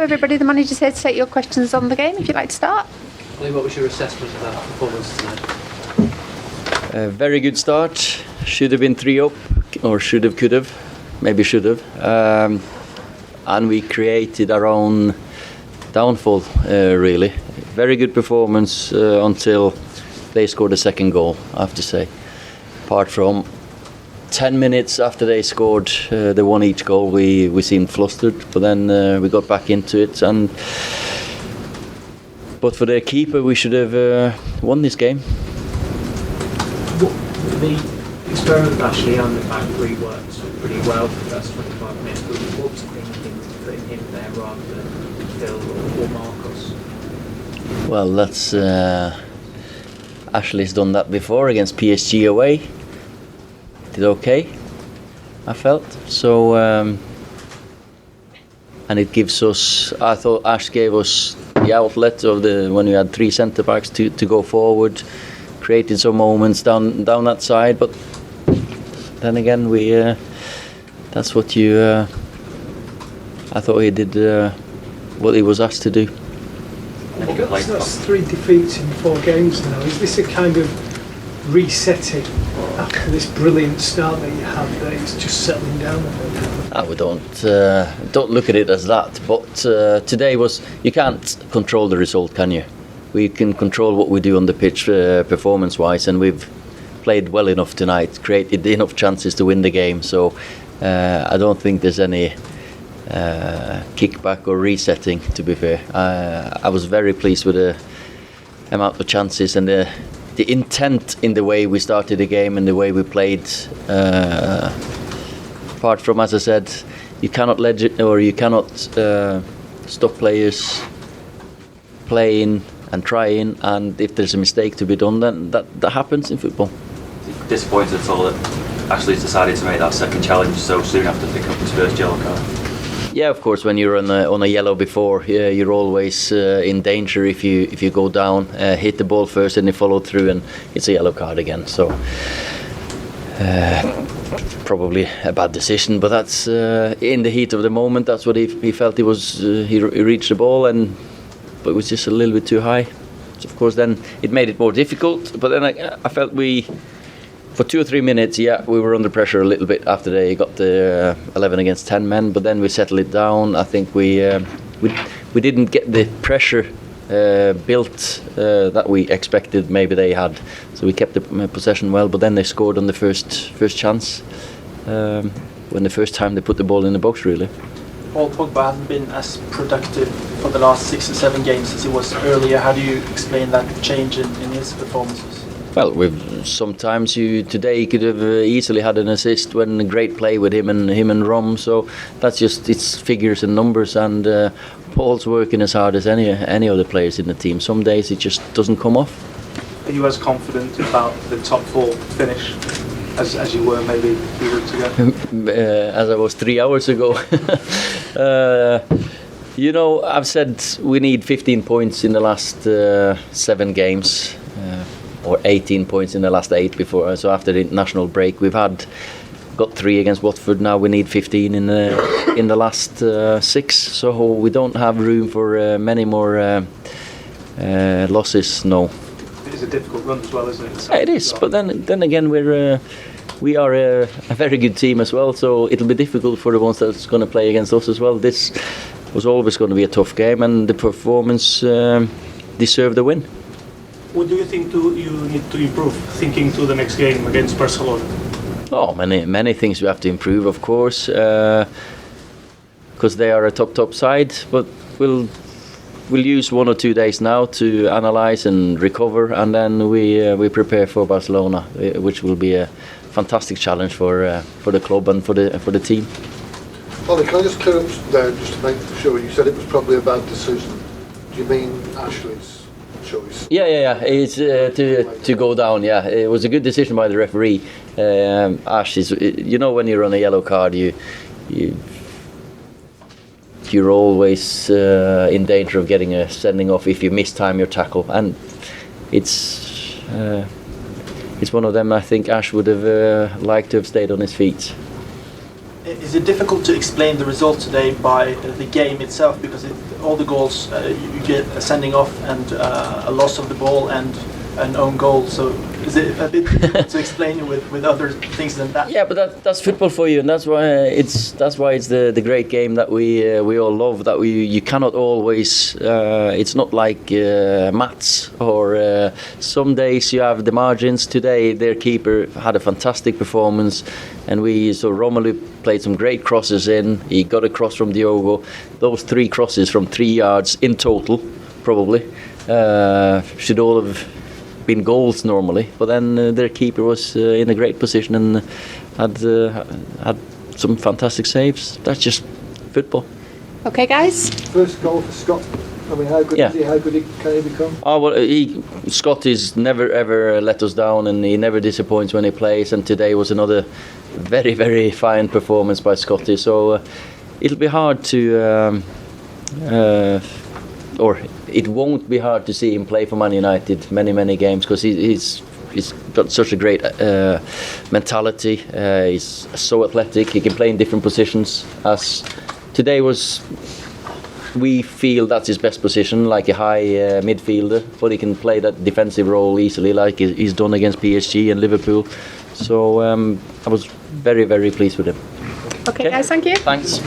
everybody, the manager's here to take your questions on the game, if you'd like to start. Lee, what was your assessment of that performance tonight? A very good start. Should have been 3 up, or should have, could have, maybe should have. And we created our own downfall, really. Very good performance until they scored a second goal, I have to say. Apart from 10 minutes after they scored the one each goal, we seemed flustered, but then we got back into it. But for their keeper, we should have won this game. The experiment actually on the back three worked pretty well for the first 25 minutes, but what was the thinking putting him there rather than Phil or Marcos? Well, that's Ashley's done that before against PSG away. Did okay, I felt. So, and it gives us, I thought Ash gave us the outlet of when we had 3 centre backs to go forward, created some moments down that side, but then again that's what I thought he did what he was asked to do. That's 3 defeats in 4 games now. Is this a kind of resetting after this brilliant start that you had, that it's just settling down a bit? We don't look at it as that, but today you can't control the result, can you? We can control what we do on the pitch performance-wise, and we've played well enough tonight, created enough chances to win the game, so I don't think there's any kickback or resetting, to be fair. I was very pleased with the amount of chances and the intent in the way we started the game and the way we played. Apart from, as I said, you cannot stop players playing and trying, and if there's a mistake to be done, then that happens in football. Disappointed at all that Ashley's decided to make that second challenge so soon after picking up his first yellow card? Yeah, of course. When you're on a yellow before, you're always in danger if you go down, hit the ball first, and you follow through, and it's a yellow card again. So probably a bad decision, but that's in the heat of the moment. That's what he felt he was. He reached the ball, but it was just a little bit too high. So of course, then it made it more difficult. But then I felt for 2 or 3 minutes, we were under pressure a little bit after they got the 11 against 10 men, but then we settled it down. I think we didn't get the pressure built that we expected maybe they had. So we kept the possession well, but then they scored on the first chance, when the first time they put the ball in the box, really. Paul Pogba hasn't been as productive for the last 6 or 7 games as he was earlier. How do you explain that change in his performances? Well, sometimes today he could have easily had an assist when a great play with him and Rom. So that's just, it's figures and numbers, and Paul's working as hard as any other players in the team. Some days it just doesn't come off. Are you as confident about the top 4 finish as you were maybe a few weeks ago? As I was 3 hours ago. I've said we need 15 points in the last 7 games. Or 18 points in the last 8 before. So after the international break, we've got 3 against Watford. Now we need 15 in the last 6. So we don't have room for many more losses. No. It is a difficult run as well, isn't it? It is, but then again we are a very good team as well. So it'll be difficult for the ones that's going to play against us as well. This was always going to be a tough game, and the performance deserved the win. What do you think you need to improve, thinking to the next game against Barcelona? Oh, many things we have to improve, of course, because they are a top side. But we'll use 1 or 2 days now to analyse and recover, and then we prepare for Barcelona, which will be a fantastic challenge for the club and for the team. Ole, can I just clear up there just to make sure? You said it was probably a bad decision. Do you mean Ashley's choice? Yeah. It's to go down. Yeah, it was a good decision by the referee. Ash is, when you're on a yellow card, you're always in danger of getting a sending off if you mistime your tackle, and it's one of them. I think Ash would have liked to have stayed on his feet. Is it difficult to explain the result today by the game itself? Because all the goals, you get a sending off and a loss of the ball and an own goal. So is it a bit difficult to explain it with other things than that? Yeah, but that's football for you, and that's why it's the great game that we all love. That you cannot always. It's not like maths or some days you have the margins. Today their keeper had a fantastic performance, and Romelu played some great crosses in. He got a cross from Diogo. Those 3 crosses from 3 yards in total, probably should all have been goals normally, but then their keeper was in a great position and had some fantastic saves. That's just football. Okay, guys. First goal for Scott. I mean, how good is he? How good can he become? Oh well, Scott is never ever let us down, and he never disappoints when he plays. And today was another very, very fine performance by Scotty. So it'll be hard to, or it won't be hard to see him play for Man United many games, because he's got such a great mentality. He's so athletic. He can play in different positions. As today was, we feel that's his best position, like a high midfielder, but he can play that defensive role easily, like he's done against PSG and Liverpool. So I was very, very pleased with him. Okay, guys, thank you. Thanks.